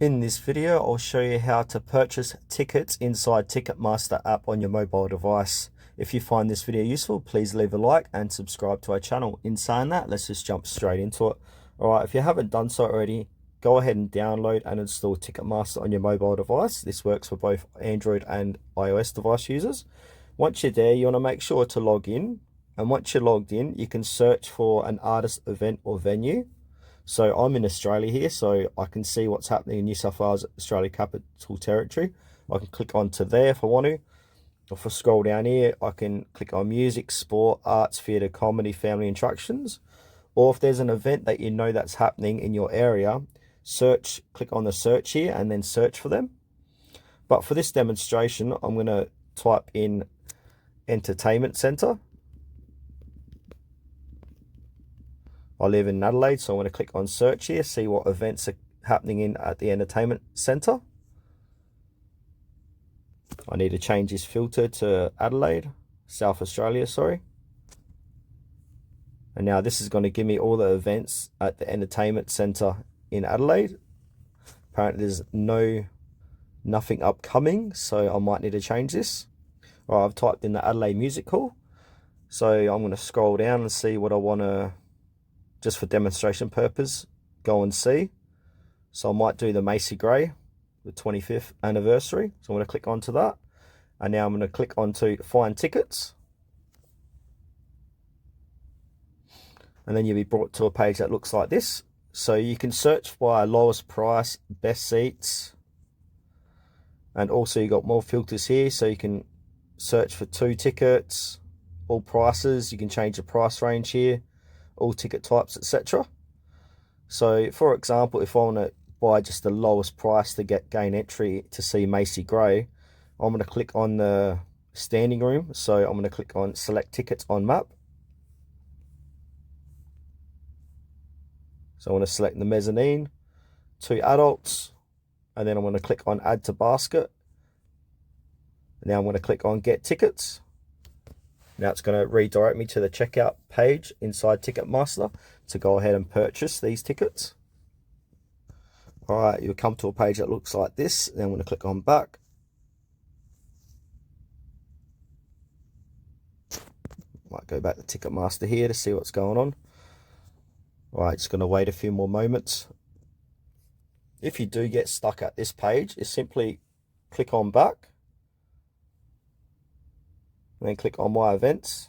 In this video, I'll show you how to purchase tickets inside Ticketmaster app on your mobile device. If you find this video useful, please leave a like and subscribe to our channel. In saying that, let's just jump straight into it. Alright, if you haven't done so already, go ahead and download and install Ticketmaster on your mobile device. This works for both Android and iOS device users. Once you're there, you want to make sure to log in. And once you're logged in, you can search for an artist, event or venue. So I'm in Australia here, so I can see what's happening in New South Wales, Australia Capital Territory. I can click onto there if I want to. If I scroll down here, I can click on music, sport, arts, theatre, comedy, family attractions. Or if there's an event that you know that's happening in your area, click on the search here and then search for them. But for this demonstration, I'm going to type in entertainment centre. I live in Adelaide, so I'm going to click on search here, see what events are happening at the entertainment centre. I need to change this filter to Adelaide, South Australia, sorry. And now this is going to give me all the events at the entertainment centre in Adelaide. Apparently there's nothing upcoming, so I might need to change this. All right, I've typed in the Adelaide Music Hall. So I'm going to scroll down and see what I want to, just for demonstration purpose, go and see. So I might do the Macy Gray, the 25th anniversary. So I'm going to click onto that. And now I'm going to click onto find tickets. And then you'll be brought to a page that looks like this. So you can search by lowest price, best seats. And also you got more filters here. So you can search for 2 tickets, all prices. You can change the price range here, all ticket types, etc. So for example, if I want to buy just the lowest price to gain entry to see Macy Gray, I'm going to click on the standing room. So I'm going to click on select tickets on map. So I want to select the mezzanine, 2 adults, and then I'm going to click on add to basket. Now I'm going to click on get tickets. Now it's going to redirect me to the checkout page inside Ticketmaster to go ahead and purchase these tickets. All right, you'll come to a page that looks like this. Then I'm going to click on back. Might go back to Ticketmaster here to see what's going on. All right, just going to wait a few more moments. If you do get stuck at this page, you simply click on back. And then click on my events.